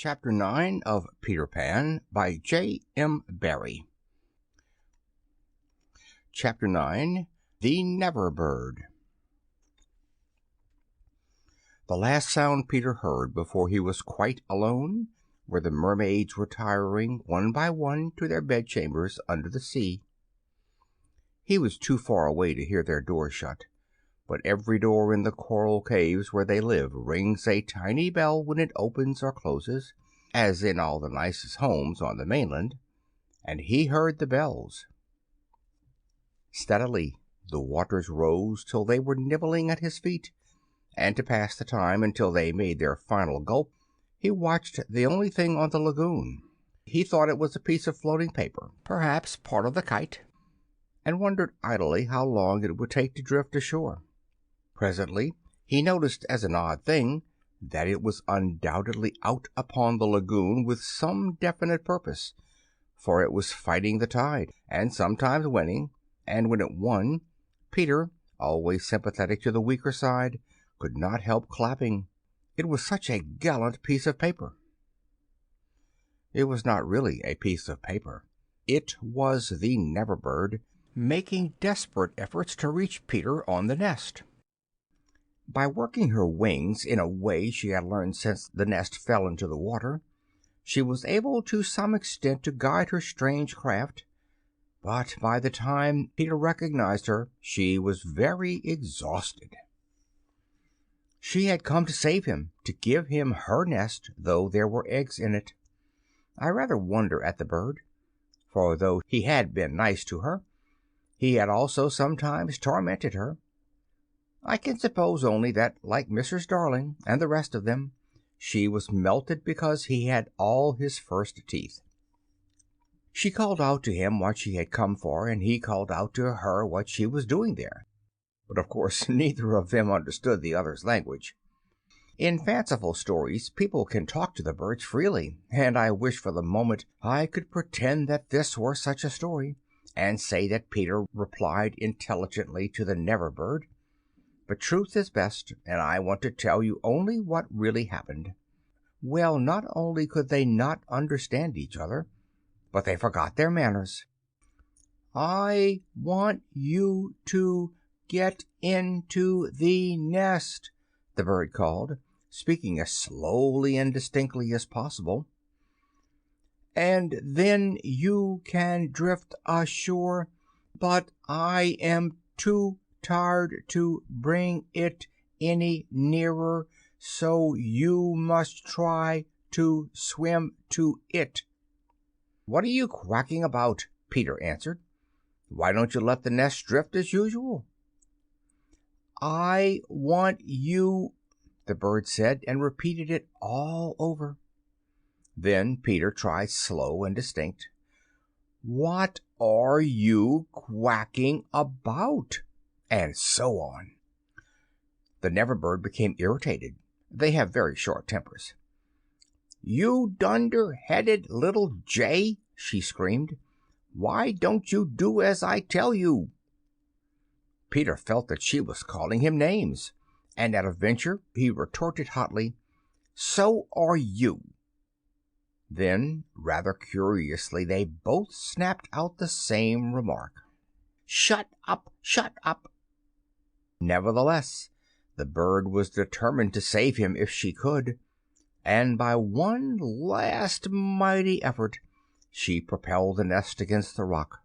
Chapter 9 of Peter Pan by J. M. Barrie. Chapter 9 The Never Bird. The last sound Peter heard before he was quite alone were the mermaids retiring one by one to their bedchambers under the sea. He was too far away to hear their doors shut, but every door in the coral caves where they live rings a tiny bell when it opens or closes, as in all the nicest homes on the mainland, and he heard the bells. Steadily the waters rose till they were nibbling at his feet, and to pass the time until they made their final gulp, he watched the only thing on the lagoon. He thought it was a piece of floating paper, perhaps part of the kite, and wondered idly how long it would take to drift ashore. Presently he noticed as an odd thing that it was undoubtedly out upon the lagoon with some definite purpose, for it was fighting the tide, and sometimes winning, and when it won, Peter, always sympathetic to the weaker side, could not help clapping. It was such a gallant piece of paper. It was not really a piece of paper. It was the Never Bird, making desperate efforts to reach Peter on the nest. By working her wings in a way she had learned since the nest fell into the water, she was able to some extent to guide her strange craft, but by the time Peter recognized her, she was very exhausted. She had come to save him, to give him her nest, though there were eggs in it. I rather wonder at the bird, for though he had been nice to her, he had also sometimes tormented her. I can suppose only that, like Mrs. Darling and the rest of them, she was melted because he had all his first teeth. She called out to him what she had come for, and he called out to her what she was doing there. But of course neither of them understood the other's language. In fanciful stories people can talk to the birds freely, and I wish for the moment I could pretend that this were such a story, and say that Peter replied intelligently to the Never Bird. But truth is best, and I want to tell you only what really happened. Well, not only could they not understand each other, but they forgot their manners. "I want you to get into the nest," the bird called, speaking as slowly and distinctly as possible, "and then you can drift ashore, but I am too tired to bring it any nearer, so you must try to swim to it." "What are you quacking about?" Peter answered. "Why don't you let the nest drift as usual?" "I want you," the bird said, and repeated it all over. Then Peter tried slow and distinct. "What are you quacking about?" and so on. The Never Bird became irritated. They have very short tempers. "You dunder-headed little jay," she screamed, "why don't you do as I tell you?" Peter felt that she was calling him names, and at a venture he retorted hotly, "So are you." Then, rather curiously, they both snapped out the same remark. "Shut up! Shut up!" Nevertheless, the bird was determined to save him if she could, and by one last mighty effort she propelled the nest against the rock.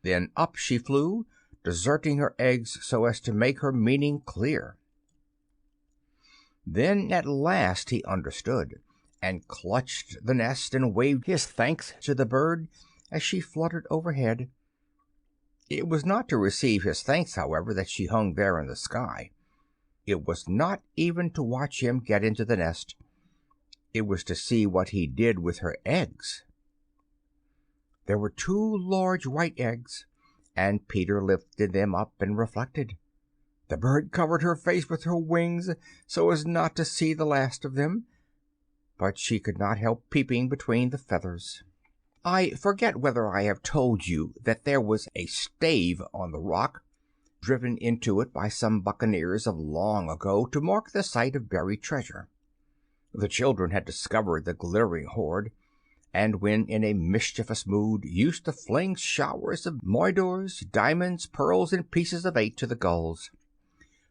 Then up she flew, deserting her eggs so as to make her meaning clear. Then at last he understood, and clutched the nest and waved his thanks to the bird as she fluttered overhead. It was not to receive his thanks, however, that she hung there in the sky. It was not even to watch him get into the nest. It was to see what he did with her eggs. There were 2 large white eggs, and Peter lifted them up and reflected. The bird covered her face with her wings so as not to see the last of them, but she could not help peeping between the feathers. I forget whether I have told you that there was a stave on the rock, driven into it by some buccaneers of long ago to mark the site of buried treasure. The children had discovered the glittering hoard, and when in a mischievous mood used to fling showers of moidores, diamonds, pearls, and pieces of 8 to the gulls,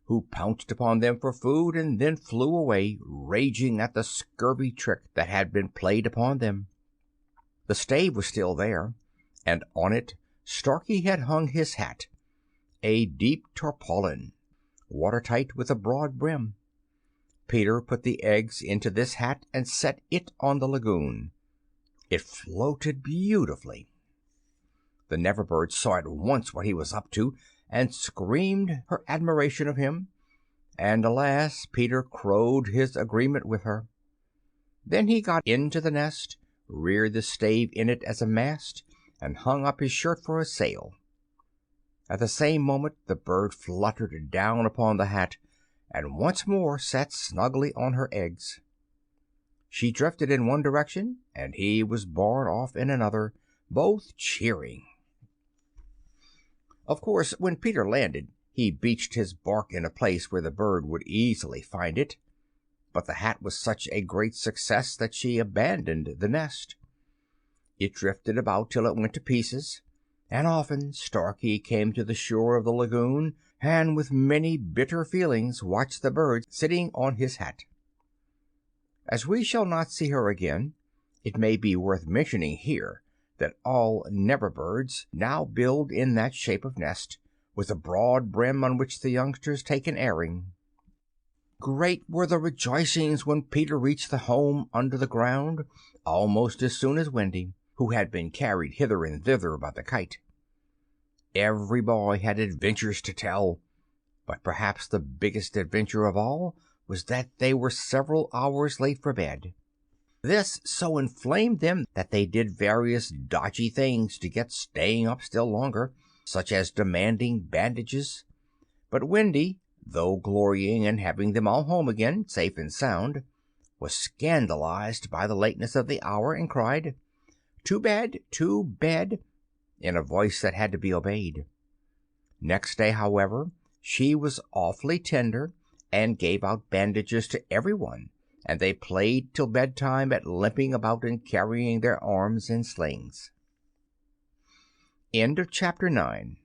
who pounced upon them for food and then flew away, raging at the scurvy trick that had been played upon them. The stave was still there, and on it Starkey had hung his hat, a deep tarpaulin, watertight with a broad brim. Peter put the eggs into this hat and set it on the lagoon. It floated beautifully. The Never Bird saw at once what he was up to, and screamed her admiration of him, and alas, Peter crowed his agreement with her. Then he got into the nest, reared the stave in it as a mast, and hung up his shirt for a sail. At the same moment the bird fluttered down upon the hat, and once more sat snugly on her eggs. She drifted in one direction, and he was borne off in another, both cheering. Of course, when Peter landed, he beached his bark in a place where the bird would easily find it, but the hat was such a great success that she abandoned the nest. It drifted about till it went to pieces, and often Starkey came to the shore of the lagoon, and with many bitter feelings watched the bird sitting on his hat. As we shall not see her again, it may be worth mentioning here that all Never Birds now build in that shape of nest, with a broad brim on which the youngsters take an airing. Great were the rejoicings when Peter reached the home under the ground, almost as soon as Wendy, who had been carried hither and thither by the kite. Every boy had adventures to tell, but perhaps the biggest adventure of all was that they were several hours late for bed. This so inflamed them that they did various dodgy things to get staying up still longer, such as demanding bandages. But Wendy, though glorying in having them all home again, safe and sound, was scandalized by the lateness of the hour, and cried, "To bed, to bed," in a voice that had to be obeyed. Next day, however, she was awfully tender, and gave out bandages to everyone, and they played till bedtime at limping about and carrying their arms in slings. End of Chapter 9.